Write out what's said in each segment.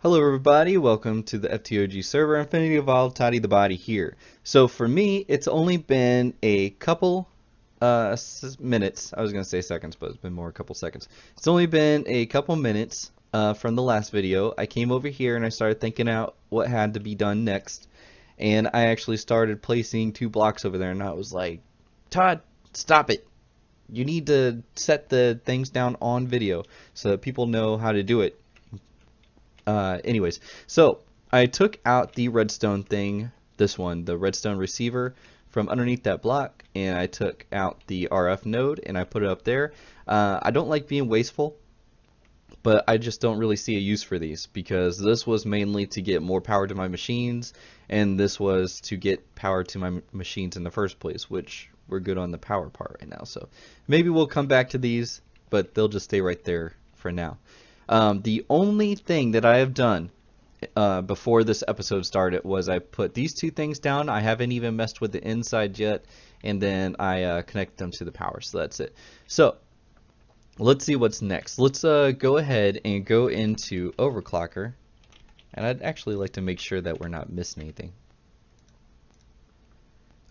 Hello everybody, welcome to the Ftog server. Infinity Evolved, ToddytheBody here. So for me, it's only been a couple minutes. I was going to say seconds, but it's been more a couple seconds. It's only been a couple minutes from the last video. I came over here and I started thinking out what had to be done next. And I actually started placing 2 blocks over there and I was like, Todd, stop it. You need to set the things down on video so that people know how to do it. Anyways, so I took out the redstone thing, this one, the redstone receiver, from underneath that block, and I took out the RF node and I put it up there. I don't like being wasteful, but I just don't really see a use for these because this was mainly to get more power to my machines, and this was to get power to my machines in the first place, which we're good on the power part right now. So maybe we'll come back to these, but they'll just stay right there for now. The only thing that I have done before this episode started was I put these 2 things down. I haven't even messed with the inside yet, and then I connect them to the power. So that's it. So let's see what's next. Let's go ahead and go into Overclocker, and I'd actually like to make sure that we're not missing anything.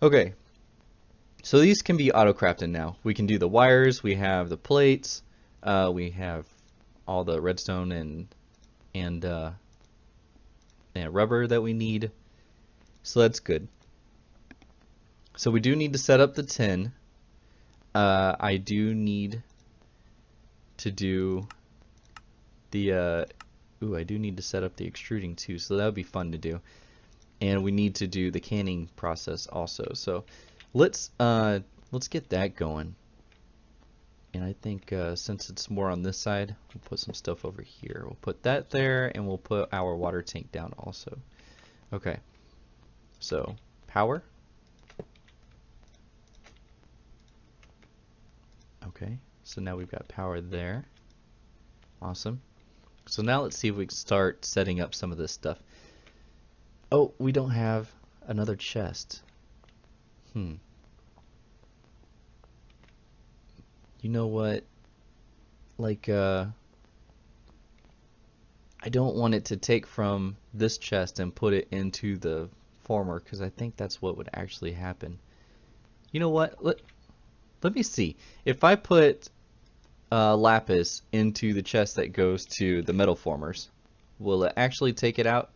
Okay, so these can be auto-crafted now. We can do the wires, we have the plates, we have all the redstone and rubber that we need, so that's good. So we do need to set up the tin. I do need to do the I do need to set up the extruding too, so that would be fun to do. And we need to do the canning process also. So let's get that going. And I think since it's more on this side, we'll put some stuff over here. We'll put that there, and we'll put our water tank down also. Okay, so power. Okay, so now we've got power there. Awesome. So now let's see if we can start setting up some of this stuff. Oh, we don't have another chest. You know what, like I don't want it to take from this chest and put it into the former, because I think that's what would actually happen. You know what, let me see. If I put lapis into the chest that goes to the metal formers, will it actually take it out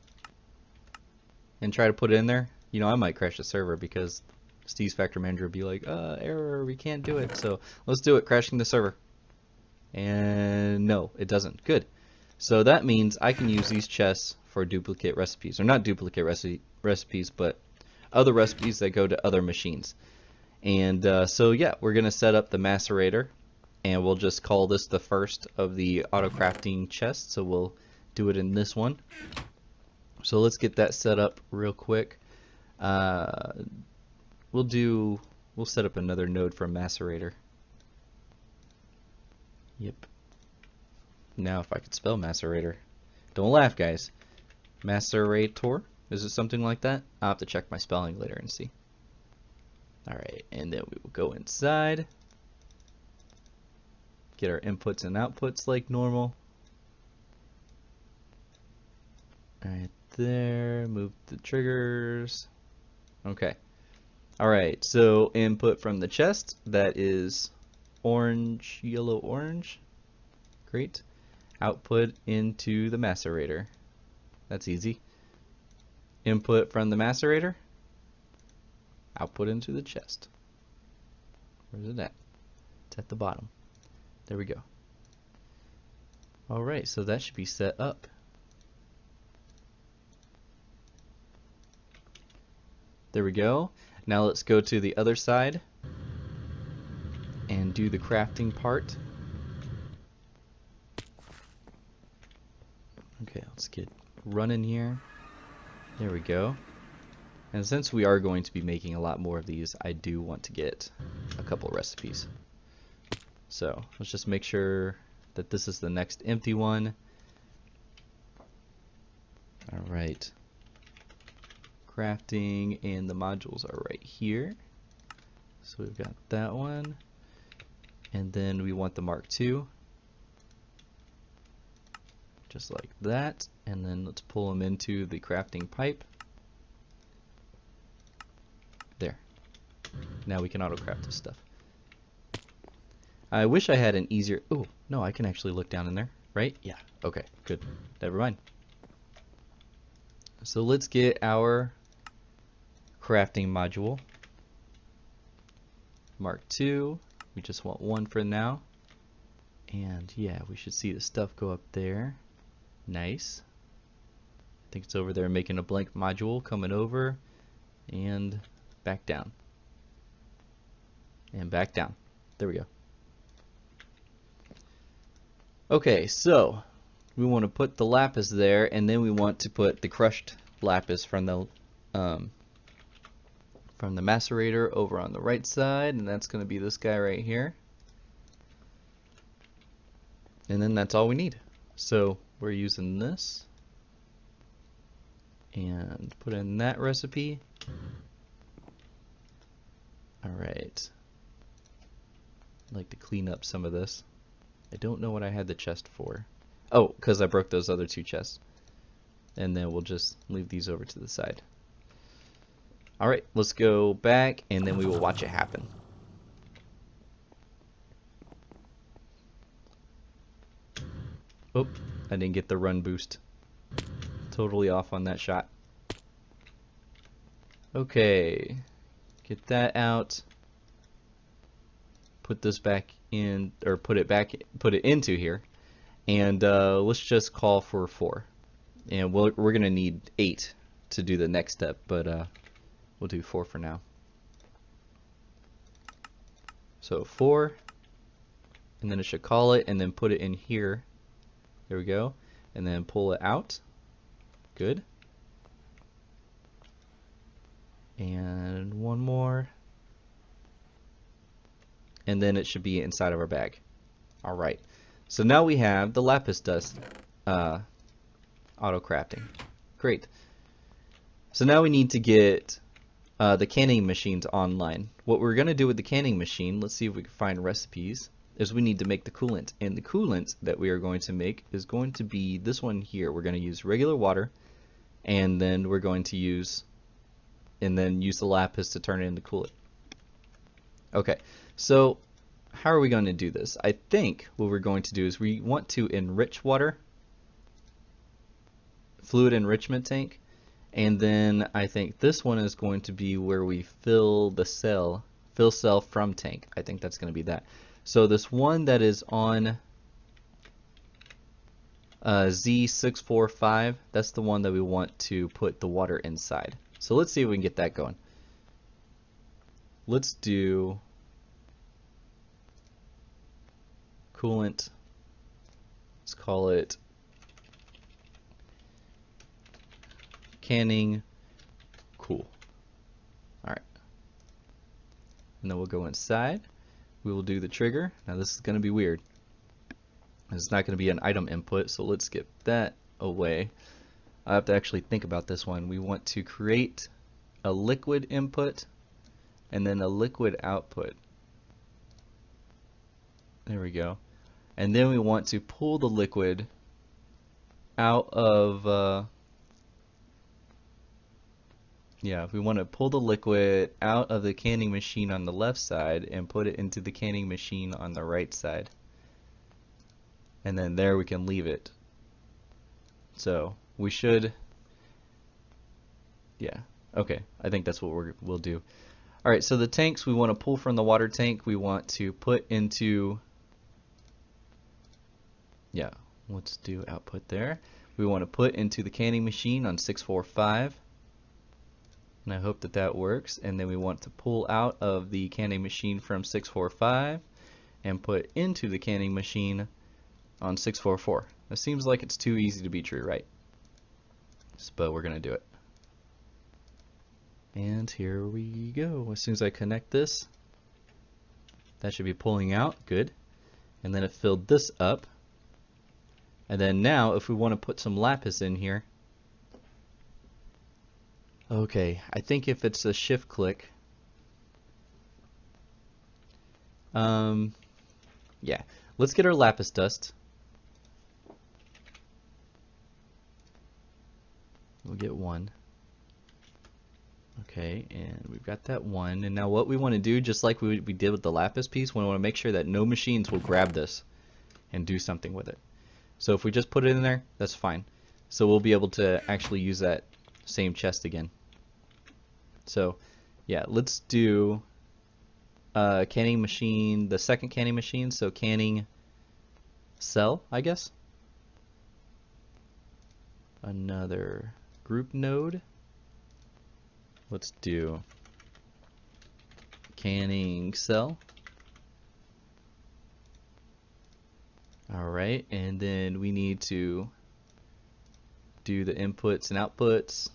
and try to put it in there? You know, I might crash the server because Steve's factory manager would be like, error, we can't do it. So let's do it, crashing the server. And no, it doesn't. Good. So that means I can use these chests for duplicate recipes. Or not duplicate recipes, but other recipes that go to other machines. And so yeah, we're going to set up the macerator. And we'll just call this the first of the auto crafting chests. So we'll do it in this one. So let's get that set up real quick. We'll set up another node for a macerator. Yep. Now if I could spell macerator. Don't laugh, guys. Macerator? Is it something like that? I'll have to check my spelling later and see. Alright, and then we will go inside. Get our inputs and outputs like normal. Right there. Move the triggers. Okay. Alright, so input from the chest, that is orange, yellow, orange. Great. Output into the macerator. That's easy. Input from the macerator. Output into the chest. Where's it at? It's at the bottom. There we go. Alright, so that should be set up. There we go. Now let's go to the other side and do the crafting part. Okay, let's get running here. There we go. And since we are going to be making a lot more of these, I do want to get a couple recipes. So let's just make sure that this is the next empty one. Alright. Crafting, and the modules are right here. So we've got that one. And then we want the Mark II. just like that, and then let's pull them into the crafting pipe. There. Now we can auto craft this stuff. I wish I had an easier... Oh, no, I can actually look down in there, right? Yeah, okay, good. Never mind. So let's get our crafting module. Mark II. We just want one for now. And yeah, we should see the stuff go up there. Nice. I think it's over there making a blank module, coming over and back down. And back down. There we go. Okay, so we want to put the lapis there, and then we want to put the crushed lapis from the macerator over on the right side, and that's going to be this guy right here. And then that's all we need. So we're using this and put in that recipe. Alright. I'd like to clean up some of this. I don't know what I had the chest for. Oh, because I broke those other two chests. And then we'll just leave these over to the side. Alright, let's go back and then we will watch it happen. Oh, I didn't get the run boost. Totally off on that shot. Okay, get that out. Put this back in, or put it into here, and let's just call for 4. And we're gonna need 8 to do the next step, but we'll do 4 for now. So 4, and then it should call it, and then put it in here. There we go, and then pull it out. Good. And one more. And then it should be inside of our bag. Alright, so now we have the lapis dust auto crafting. Great. So now we need to get the canning machines online. What we're going to do with the canning machine, let's see if we can find recipes, is we need to make the coolant. And the coolant that we are going to make is going to be this one here. We're going to use regular water, and then we're going to use the lapis to turn it into coolant. Okay, so how are we going to do this? I think what we're going to do is we want to enrich water, fluid enrichment tank, and then I think this one is going to be where we fill cell from tank. I think that's going to be that. So this one that is on Z645, that's the one that we want to put the water inside. So let's see if we can get that going. Let's do coolant. Let's call it canning cool. Alright. And then we'll go inside. We will do the trigger. Now this is going to be weird. It's not going to be an item input, so let's get that away. I have to actually think about this one. We want to create a liquid input and then a liquid output. There we go. And then we want to pull the liquid out of we want to pull the liquid out of the canning machine on the left side and put it into the canning machine on the right side. And then there we can leave it. So we should, okay, I think that's what we'll do. Alright, so the tanks we want to pull from the water tank, we want to put into, let's do output there. We want to put into the canning machine on 645. And I hope that that works. And then we want to pull out of the canning machine from 645 and put into the canning machine on 644. It seems like it's too easy to be true, right? But we're going to do it. And here we go. As soon as I connect this, that should be pulling out. Good. And then it filled this up. And then now, if we want to put some lapis in here, okay, I think if it's a shift click, let's get our lapis dust. We'll get 1. Okay, and we've got that 1. And now what we want to do, just like we did with the lapis piece, we want to make sure that no machines will grab this and do something with it. So if we just put it in there, that's fine. So we'll be able to actually use that same chest again. So yeah, let's do canning machine, the second canning machine, so canning cell, I guess. Another group node. Let's do canning cell. Alright, and then we need to do the inputs and outputs.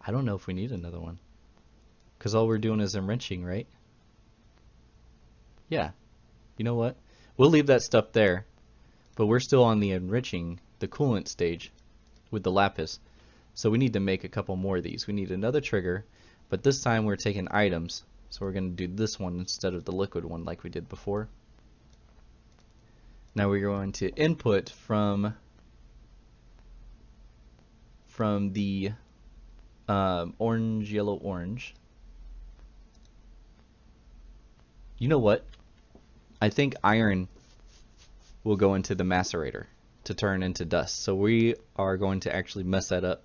I don't know if we need another one, because all we're doing is enriching, right? Yeah. You know what? We'll leave that stuff there, but we're still on the enriching, the coolant stage with the lapis. So we need to make a couple more of these. We need another trigger, but this time we're taking items. So we're going to do this one instead of the liquid one like we did before. Now we're going to input from the orange, yellow, orange. You know what? I think iron will go into the macerator to turn into dust. So we are going to actually mess that up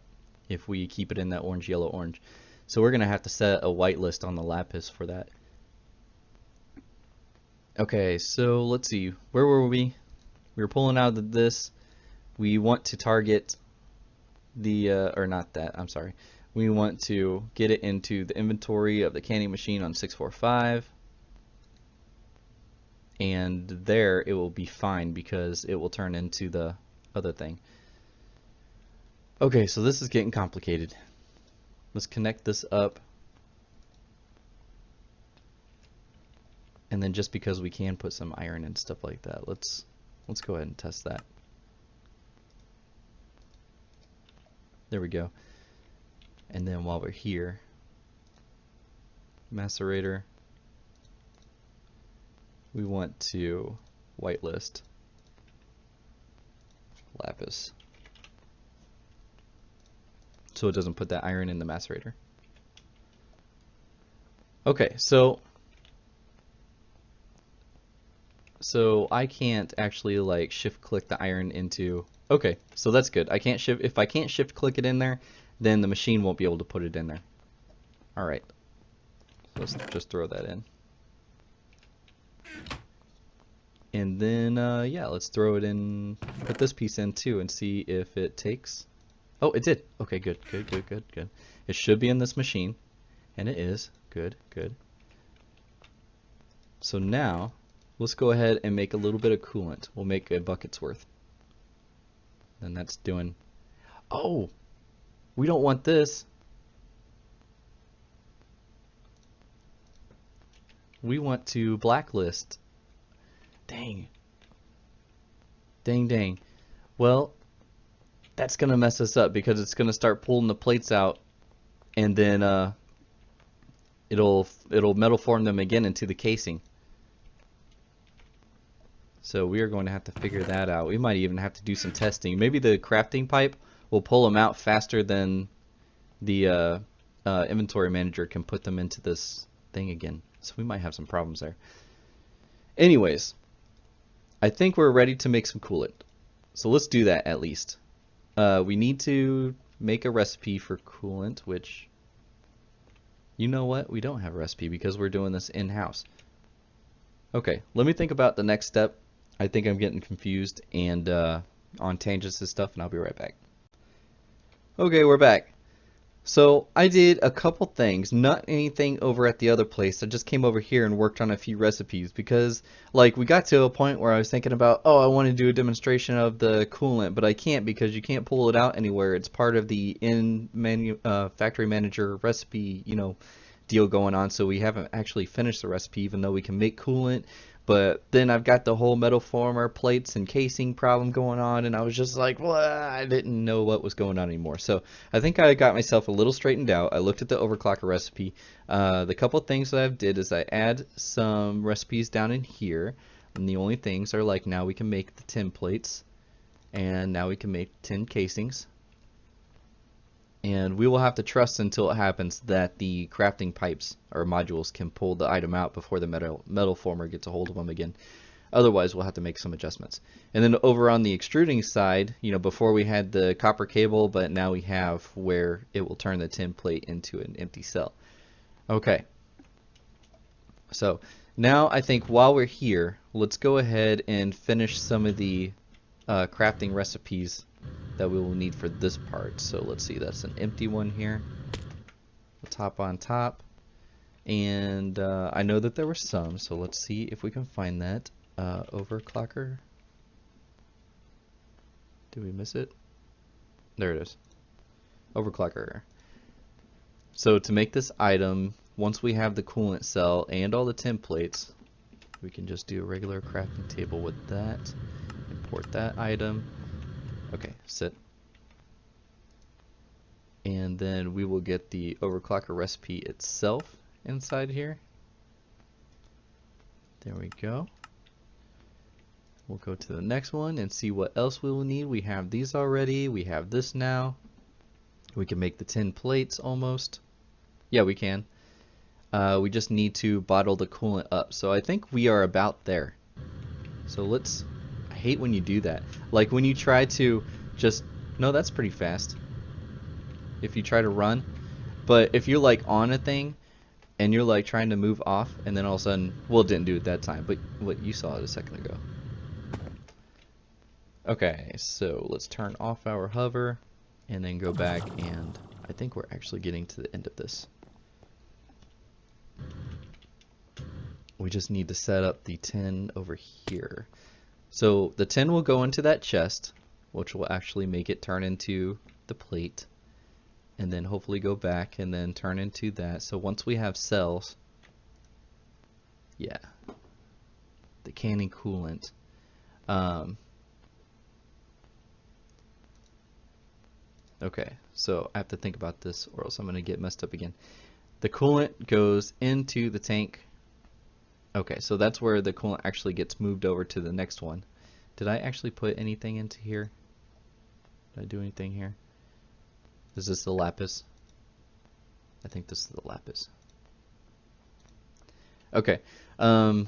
if we keep it in that orange, yellow, orange. So we're going to have to set a whitelist on the lapis for that. Okay, so let's see. Where were we? We were pulling out of this. We want to target the, or not that, I'm sorry. We want to get it into the inventory of the canning machine on 645. And there it will be fine because it will turn into the other thing. Okay, so this is getting complicated. Let's connect this up. And then just because we can put some iron and stuff like that, let's go ahead and test that. There we go. And then while we're here, macerator, we want to whitelist lapis so it doesn't put that iron in the macerator. Okay, so I can't actually like shift click the iron into, okay, so that's good. I can't shift, if I can't shift click it in there, then the machine won't be able to put it in there. Alright, let's just throw that in. And then, yeah, let's throw it in, put this piece in too and see if it takes. Oh, it did. Okay, good, good, good, good, good. It should be in this machine, and it is. Good, good. So now, let's go ahead and make a little bit of coolant. We'll make a bucket's worth. And that's doing, oh, we don't want this. We want to blacklist. Dang. Dang, dang. Well, that's going to mess us up because it's going to start pulling the plates out, and then it'll metal form them again into the casing. So we are going to have to figure that out. We might even have to do some testing. Maybe the crafting pipe will pull them out faster than the inventory manager can put them into this thing again. So we might have some problems there. Anyways, I think we're ready to make some coolant. So let's do that at least. We need to make a recipe for coolant, which, you know what? We don't have a recipe because we're doing this in-house. Okay, let me think about the next step. I think I'm getting confused and on tangents and stuff, and I'll be right back. Okay, we're back. So I did a couple things, not anything over at the other place. I just came over here and worked on a few recipes because, like, we got to a point where I was thinking about, oh, I want to do a demonstration of the coolant, but I can't because you can't pull it out anywhere. It's part of the factory manager recipe, you know, deal going on. So we haven't actually finished the recipe, even though we can make coolant. But then I've got the whole metal former plates and casing problem going on, and I was just like, well, I didn't know what was going on anymore. So I think I got myself a little straightened out. I looked at the overclocker recipe. The couple things that I did is I add some recipes down in here. And the only things are like, now we can make the tin plates, and now we can make tin casings. And we will have to trust until it happens that the crafting pipes or modules can pull the item out before the metal former gets a hold of them again. Otherwise, we'll have to make some adjustments. And then over on the extruding side, you know, before we had the copper cable, but now we have where it will turn the tin plate into an empty cell. Okay. So now I think while we're here, let's go ahead and finish some of the crafting recipes that we will need for this part. So let's see, that's an empty one here. The top on top. And I know that there were some, so let's see if we can find that. Overclocker. Did we miss it? There it is. Overclocker. So to make this item, once we have the coolant cell and all the templates, we can just do a regular crafting table with that. Import that item. Okay, sit. And then we will get the overclocker recipe itself inside here. There we go. We'll go to the next one and see what else we will need. We have these already. We have this now. We can make the tin plates almost. Yeah, we can. We just need to bottle the coolant up. So I think we are about there. So let's... I hate when you do that. Like when you try to just... No, that's pretty fast. If you try to run. But if you're like on a thing and you're like trying to move off and then all of a sudden... Well, it didn't do it that time, but what you saw it a second ago. Okay, so let's turn off our hover and then go back, and I think we're actually getting to the end of this. We just need to set up the tin over here. So the tin will go into that chest, which will actually make it turn into the plate, and then hopefully go back and then turn into that. So once we have cells, yeah, the canning coolant. Okay, so I have to think about this or else I'm going to get messed up again. The coolant goes into the tank. Okay, so that's where the coolant actually gets moved over to the next one. Did I actually put anything into here? Did I do anything here? Is this the lapis? I think this is the lapis. Okay, so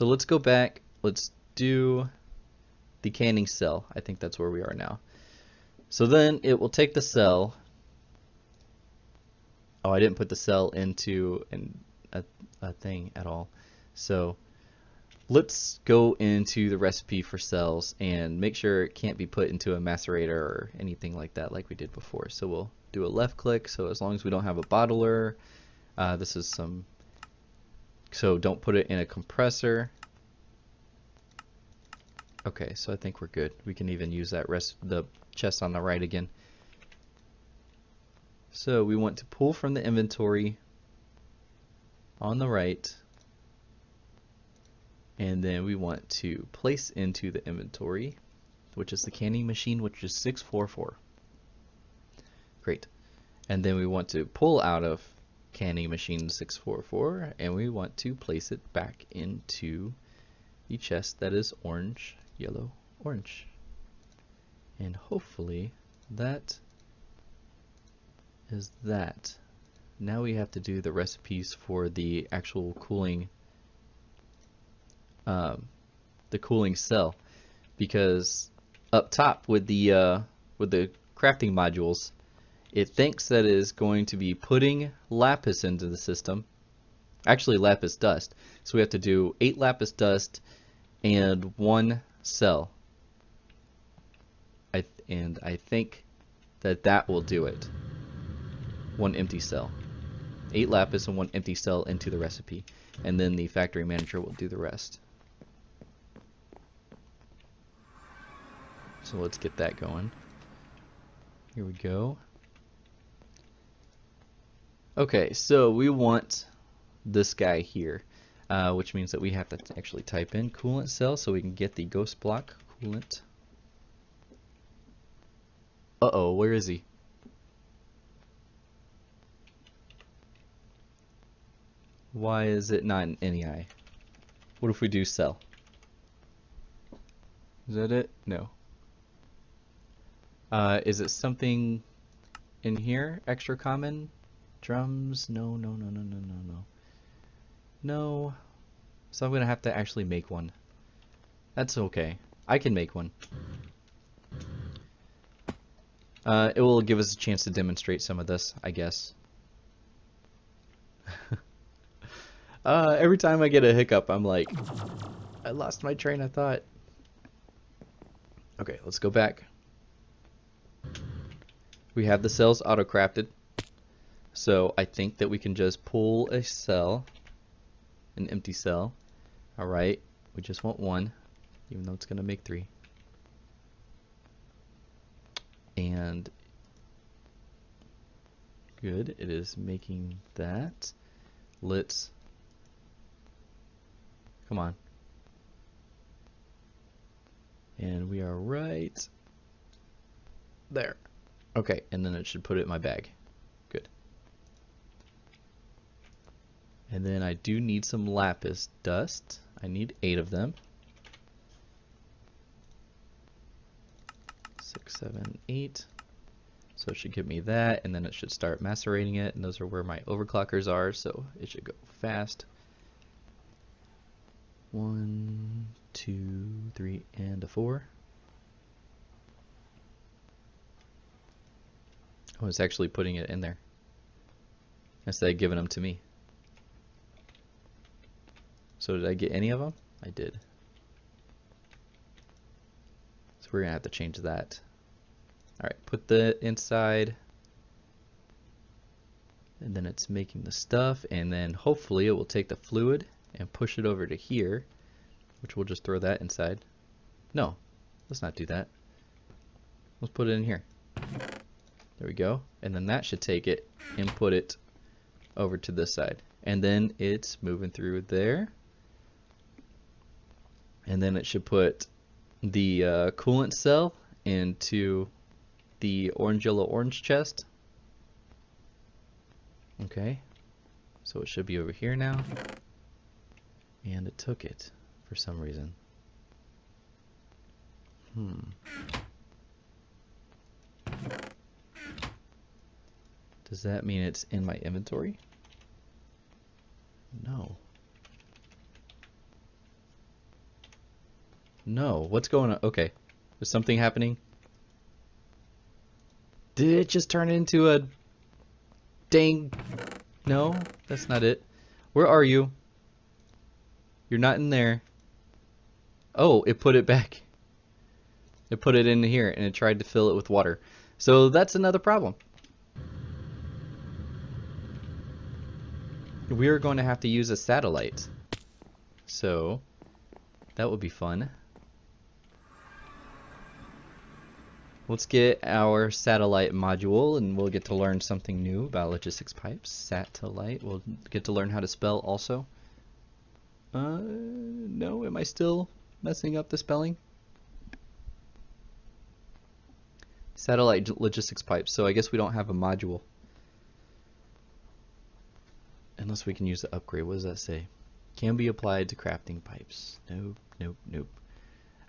let's go back. Let's do the canning cell. I think that's where we are now. So then it will take the cell. Oh, I didn't put the cell into a thing at all. So let's go into the recipe for cells and make sure it can't be put into a macerator or anything like that like we did before. So we'll do a left click. So as long as we don't have a bottler, this is some, so don't put it in a compressor. Okay, so I think we're good. We can even use that the chest on the right again. So we want to pull from the inventory on the right, and then we want to place into the inventory, which is the canning machine, which is 644. Great. And then we want to pull out of canning machine 644, and we want to place it back into the chest that is orange, yellow, orange. And hopefully that is that. Now we have to do the recipes for the actual cooling, the cooling cell, because up top with the crafting modules, it thinks that it is going to be putting lapis into the system. Actually, lapis dust. So we have to do 8 lapis dust and 1 cell. And I think that will do it. 1 empty cell. 8 lapis and 1 empty cell into the recipe. And then the factory manager will do the rest. So let's get that going. Here we go. Okay, so we want this guy here, which means that we have to actually type in coolant cell so we can get the ghost block coolant. Uh-oh, where is he? Why is it not in NEI? What if we do cell? Is that it? No. Is it something in here? Extra common? Drums? No, no, no, no, no, no, no. No. So I'm gonna have to actually make one. That's okay. I can make one. It will give us a chance to demonstrate some of this, I guess. Every time I get a hiccup, I'm like, I lost my train of thought. Okay, let's go back. We have the cells auto-crafted. So I think that we can just pull a cell, an empty cell. Alright, we just want one, even though it's going to make 3. And good, it is making that. Let's, come on. And we are right there. Okay, and then it should put it in my bag. Good. And then I do need some lapis dust. I need 8 of them. 6, 7, 8. So it should give me that, and then it should start macerating it, and those are where my overclockers are, so it should go fast. 1, 2, 3, and a 4. Oh, it's actually putting it in there instead of giving them to me. So did I get any of them? I did. So we're gonna have to change that. Alright, put the inside, and then it's making the stuff, and then hopefully it will take the fluid and push it over to here, which we'll just throw that inside. No, let's not do that. Let's put it in here. There we go. And then that should take it and put it over to this side. And then it's moving through there. And then it should put the coolant cell into the orange, yellow, orange chest. Okay. So it should be over here now. And it took it for some reason. Does that mean it's in my inventory? No. No, what's going on? Okay, there's something happening. Did it just turn into a dang... No, that's not it. Where are you? You're not in there. Oh, it put it back. It put it in here and it tried to fill it with water. So that's another problem. We are going to have to use a satellite. So that would be fun. Let's get our satellite module and we'll get to learn something new about logistics pipes. Satellite. We'll get to learn how to spell also. No, am I still messing up the spelling? Satellite logistics pipes. So I guess we don't have a module. Unless we can use the upgrade. What does that say? Can be applied to crafting pipes. Nope, nope, nope.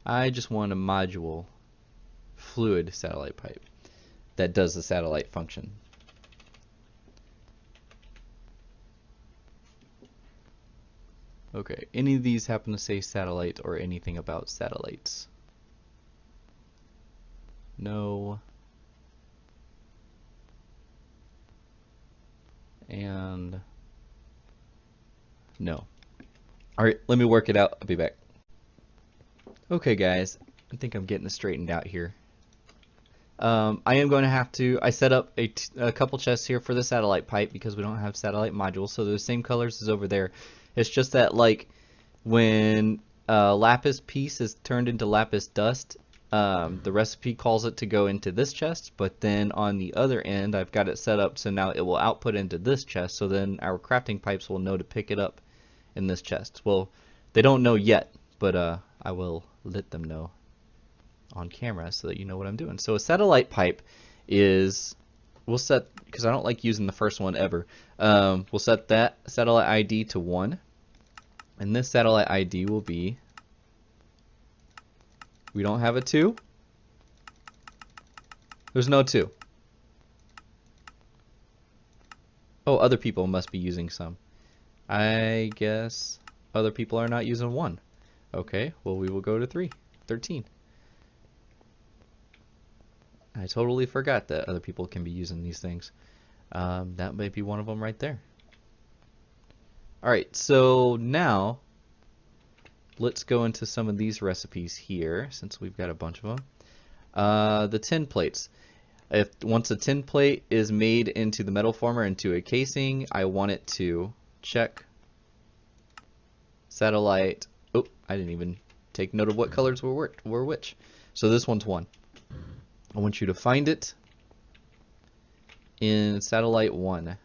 I just want a module. Fluid satellite pipe that does the satellite function. Okay, any of these happen to say satellite or anything about satellites? No. And no. Alright, let me work it out. I'll be back. Okay guys, I think I'm getting it straightened out here. I am going to have to, I set up a couple chests here for the satellite pipe because we don't have satellite modules, so they're the same colors as over there. It's just that like when lapis piece is turned into lapis dust, the recipe calls it to go into this chest, but then on the other end I've got it set up so now it will output into this chest, so then our crafting pipes will know to pick it up in this chest. Well, they don't know yet, but I will let them know on camera so that you know what I'm doing. So a satellite pipe is, we'll set, because I don't like using the first one ever, we'll set that satellite ID to 1, and this satellite ID will be We don't have a 2. There's no 2. Oh, other people must be using some. I guess other people are not using 1. Okay, well we will go to 3. 13. I totally forgot that other people can be using these things. That might be one of them right there. Alright, so now let's go into some of these recipes here, since we've got a bunch of them. The tin plates. Once a tin plate is made into the metal former into a casing, I want it to check satellite. Oh, I didn't even take note of what colors were which. So this one's 1. I want you to find it in satellite 1.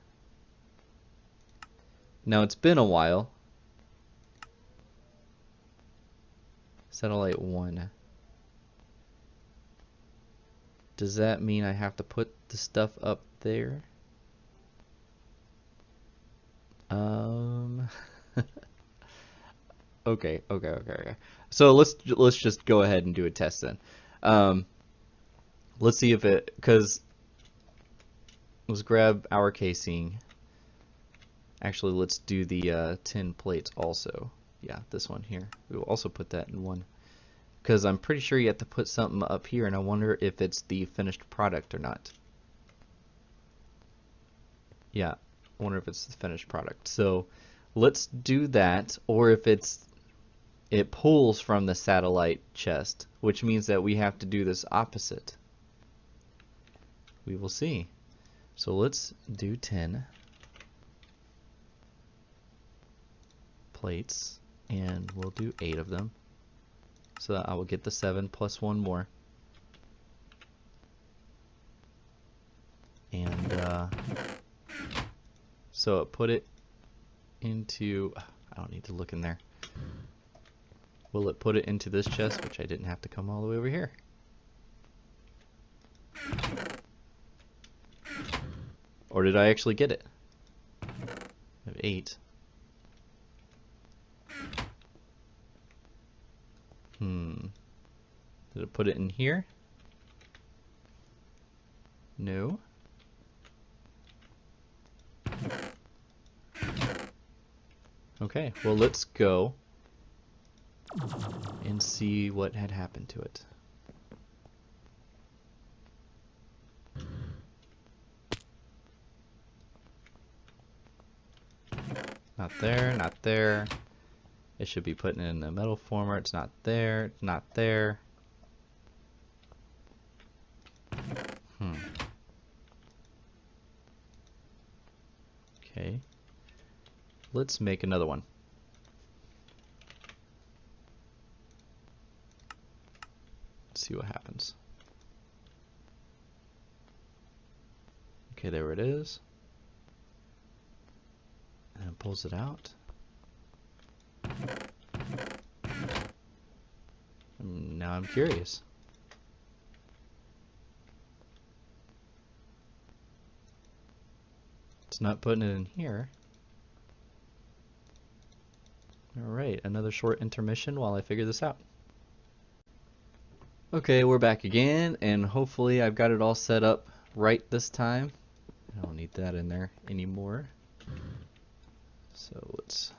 Now it's been a while. Satellite 1. Does that mean I have to put the stuff up there? Okay. So let's just go ahead and do a test then. Let's see if it, because let's grab our casing. Actually, let's do the tin plates also. Yeah, this one here. We will also put that in 1. Because I'm pretty sure you have to put something up here, and I wonder if it's the finished product or not. Yeah, I wonder if it's the finished product. So let's do that, or if it pulls from the satellite chest, which means that we have to do this opposite. We will see. So let's do 10 plates, and we'll do 8 of them. So that I will get the 7 plus 1 more. And so it put it into, I don't need to look in there. Will it put it into this chest, which I didn't have to come all the way over here? Or did I actually get it? I have 8. Did it put it in here? No. Okay, well let's go and see what had happened to it. Not there, not there. It should be putting it in the metal former. It's not there, it's not there. Okay. Let's make another one. Let's see what happens. Okay, there it is. And it pulls it out. And now I'm curious. It's not putting it in here. Alright, another short intermission while I figure this out. Okay, we're back again, and hopefully I've got it all set up right this time. I don't need that in there anymore. So let's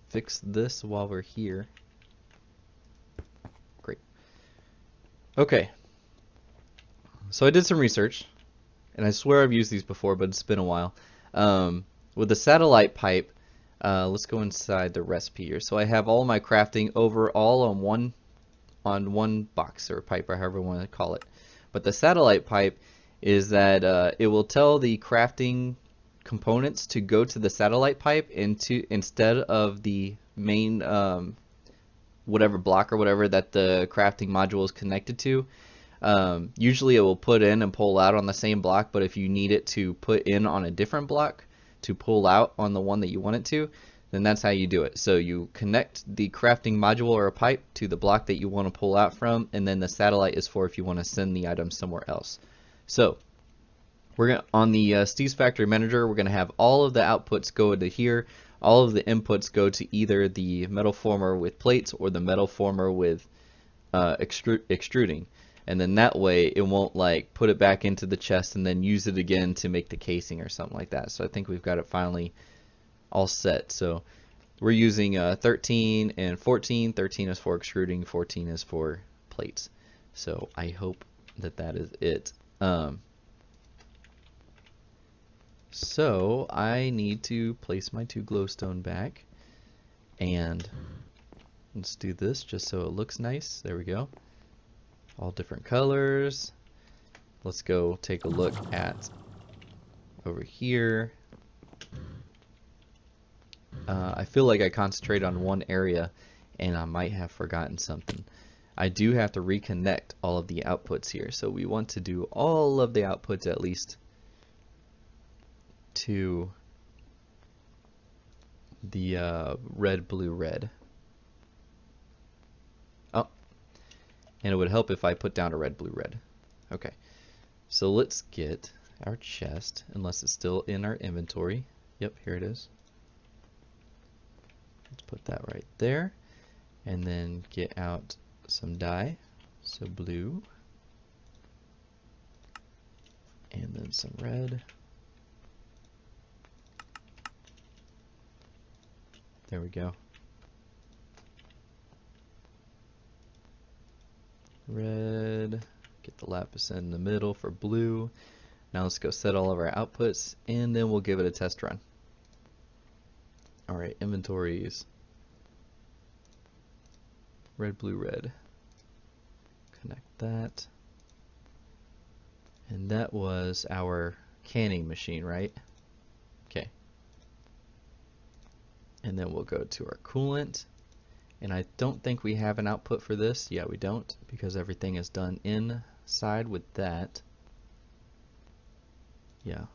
fix this while we're here. Great. Okay. So I did some research, and I swear I've used these before, but it's been a while. With the satellite pipe, let's go inside the recipe here. So I have all my crafting over all on one box or pipe, or however you want to call it. But the satellite pipe is that it will tell the crafting components to go to the satellite pipe instead of the main whatever block or whatever that the crafting module is connected to. Usually it will put in and pull out on the same block, but if you need it to put in on a different block to pull out on the one that you want it to, then that's how you do it. So you connect the crafting module or a pipe to the block that you want to pull out from, and then the satellite is for if you want to send the item somewhere else. So we're gonna, on the Steve's Factory Manager, we're going to have all of the outputs go to here. All of the inputs go to either the metal former with plates or the metal former with extruding, and then that way it won't like put it back into the chest and then use it again to make the casing or something like that. So I think we've got it finally all set. So we're using 13 and 14. 13 is for extruding, 14 is for plates. So I hope that that is it. So I need to place my 2 glowstone back, and let's do this just so it looks nice. There we go. All different colors. Let's go take a look at over here. I feel like I concentrate on one area and I might have forgotten something. I do have to reconnect all of the outputs here, so we want to do all of the outputs at least to the red, blue, red. Oh, and it would help if I put down a red, blue, red. Okay, so let's get our chest, unless it's still in our inventory. Yep, here it is. Let's put that right there, and then get out some dye. So blue, and then some red. There we go. Red, get the lapis in the middle for blue. Now let's go set all of our outputs, and then we'll give it a test run. Alright, inventories. Red, blue, red. Connect that. And that was our canning machine, right? Okay. And then we'll go to our coolant. And I don't think we have an output for this. Yeah, we don't, because everything is done inside with that. Yeah.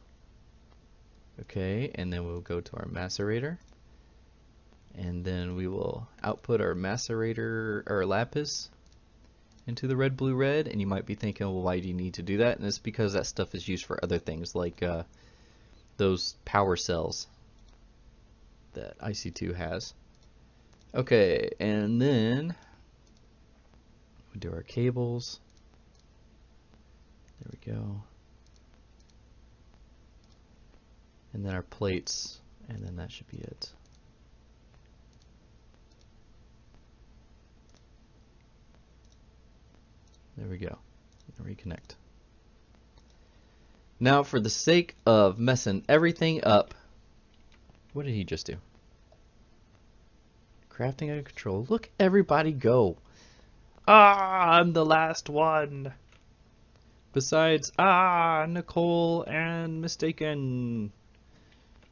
Okay, and then we'll go to our macerator. And then we will output our macerator, or lapis, into the red, blue, red. And you might be thinking, well, why do you need to do that? And it's because that stuff is used for other things, like those power cells that IC2 has. Okay, and then we do our cables. There we go. And then our plates, and then that should be it. There we go. Reconnect. Now, for the sake of messing everything up, what did he just do? Crafting out of control. Look, everybody go. Ah, I'm the last one. Besides, Nicole and Mistaken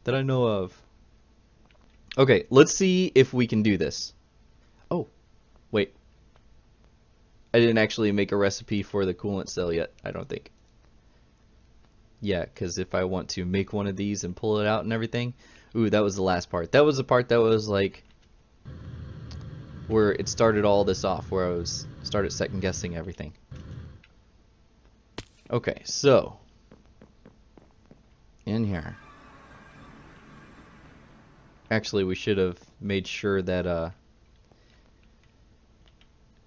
that I know of. Okay, let's see if we can do this. Oh, wait. I didn't actually make a recipe for the coolant cell yet, I don't think. Yeah, because if I want to make one of these and pull it out and everything. Ooh, that was the last part. That was the part that was like where it started all this off, where I started second guessing everything. Okay, so in here. Actually, we should have made sure that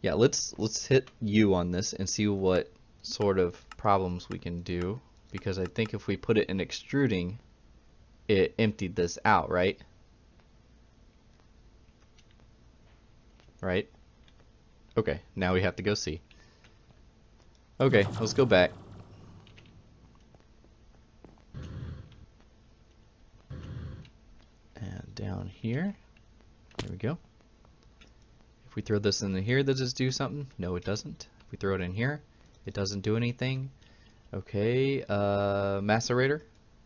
yeah, let's hit U on this and see what sort of problems we can do, because I think if we put it in extruding, it emptied this out, right? Right? Okay, now we have to go see. Okay, let's go back. And down here. There we go. If we throw this in here, does this do something? No, it doesn't. If we throw it in here, it doesn't do anything. Okay, macerator.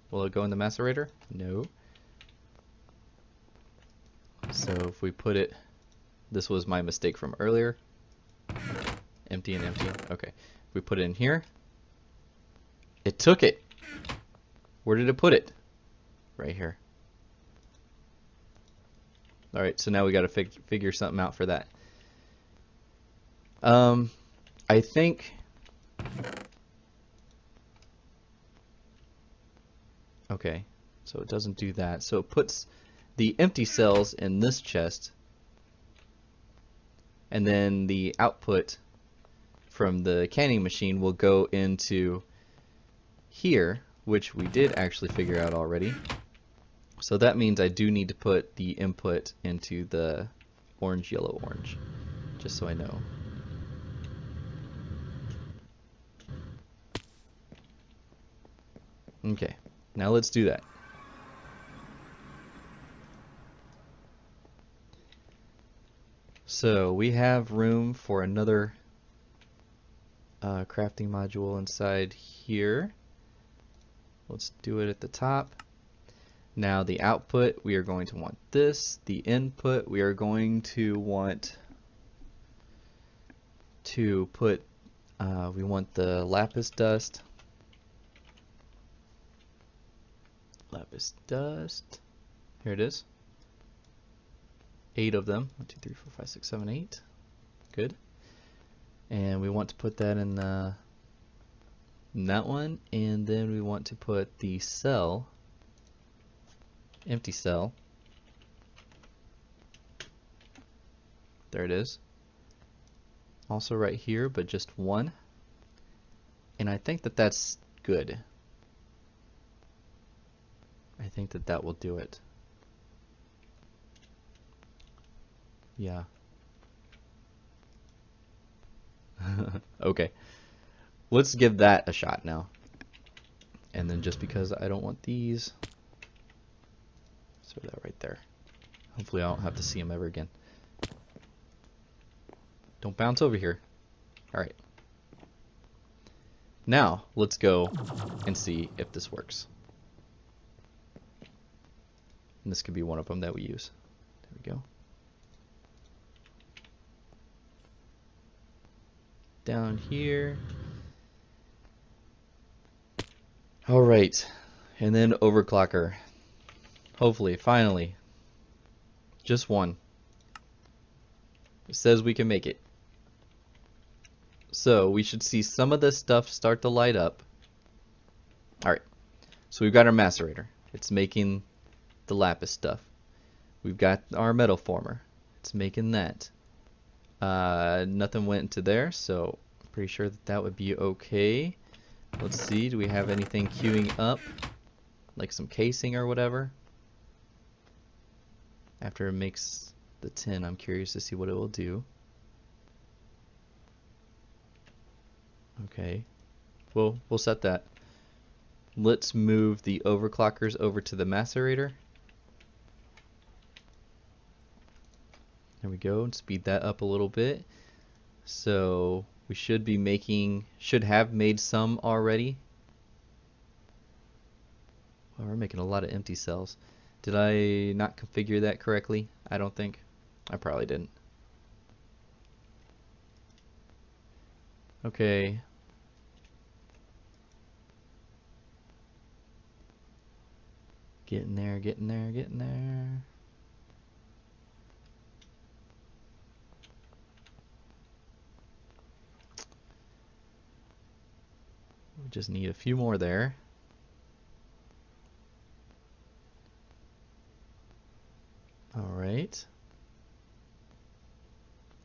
Will it go in the macerator? No. So if we put it, this was my mistake from earlier. Empty and empty. Okay. If we put it in here, it took it. Where did it put it? Right here. Alright, so now we got to figure something out for that. I think... Okay, so it doesn't do that. So it puts the empty cells in this chest, and then the output from the canning machine will go into here, which we did actually figure out already. So that means I do need to put the input into the orange, yellow, orange, just so I know. Okay, now let's do that. So we have room for another crafting module inside here. Let's do it at the top. Now the output, we are going to want this. The input, we are going to want to put, we want the lapis dust. Lapis dust. Here it is. 8 of them. 1, 2, 3, 4, 5, 6, 7, 8. Good. And we want to put that in that one, and then we want to put the cell, empty cell. There it is. Also right here, but just 1. And I think that that's good. I think that that will do it. Yeah. Okay. Let's give that a shot now. And then just because I don't want these, throw that right there. Hopefully I don't have to see them ever again. Don't bounce over here. Alright. Now, let's go and see if this works. And this could be one of them that we use. There we go. Down here. Alright. And then overclocker. Hopefully, finally. Just one. It says we can make it. So we should see some of this stuff start to light up. Alright. So we've got our macerator. It's making the lapis stuff. We've got our metal former. It's making that. Nothing went into there, so I'm pretty sure that that would be okay. Let's see, do we have anything queuing up? Like some casing or whatever? After it makes the tin, I'm curious to see what it will do. Okay, well, we'll set that. Let's move the overclockers over to the macerator. There we go, and speed that up a little bit. So we should be making, should have made some already. Well, we're making a lot of empty cells. Did I not configure that correctly? I don't think. I probably didn't. Okay. Getting there, getting there, getting there. We just need a few more there. Alright.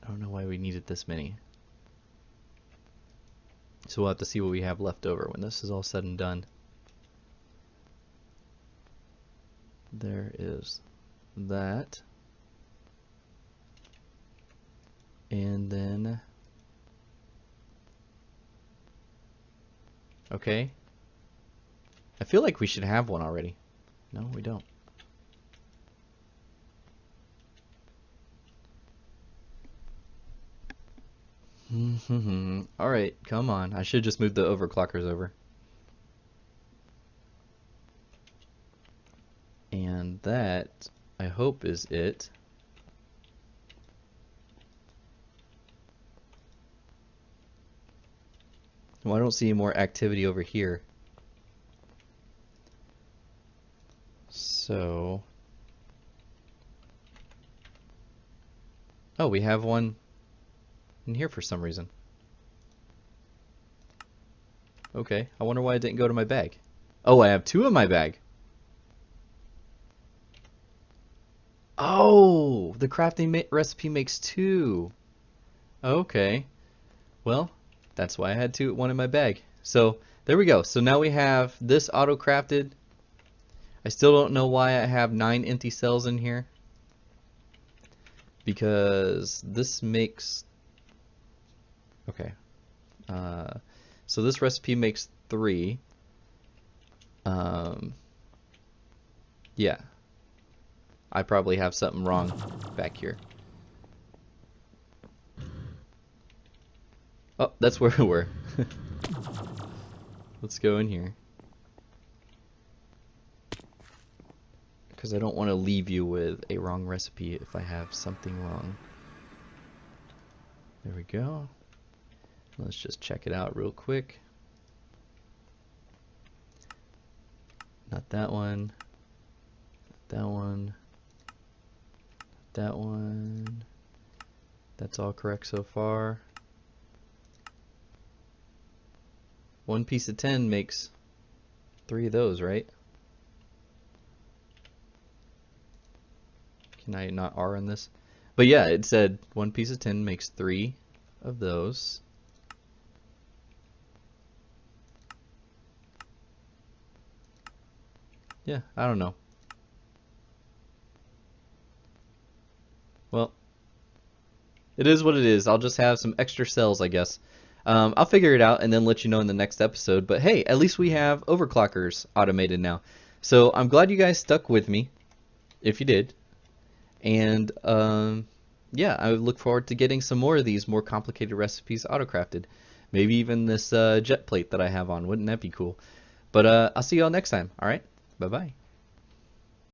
I don't know why we needed this many. So we'll have to see what we have left over when this is all said and done. There is that. And then... Okay. I feel like we should have one already. No, we don't. Alright, come on. I should just move the overclockers over. And that, I hope, is it. Well, I don't see any more activity over here. So... Oh, we have one in here for some reason. Okay, I wonder why it didn't go to my bag. Oh, I have 2 in my bag. Oh, the crafting recipe makes 2. Okay. Well, That's why I had one in my bag. So there we go. So now we have this auto crafted. I still don't know why I have 9 empty cells in here, because this makes, okay, so this recipe makes 3. Yeah, I probably have something wrong back here. Oh, that's where we were. Let's go in here, because I don't want to leave you with a wrong recipe if I have something wrong. There we go. Let's just check it out real quick. Not that one. Not that one. Not that one. That's all correct so far. 1 piece of 10 makes 3 of those, right? Can I not R in this? But yeah, it said 1 piece of 10 makes 3 of those. Yeah, I don't know. Well, it is what it is. I'll just have some extra cells, I guess. I'll figure it out and then let you know in the next episode. But hey, at least we have overclockers automated now. So I'm glad you guys stuck with me, if you did. And yeah, I look forward to getting some more of these more complicated recipes auto-crafted. Maybe even this jet plate that I have on. Wouldn't that be cool? But I'll see y'all next time. All right, bye-bye.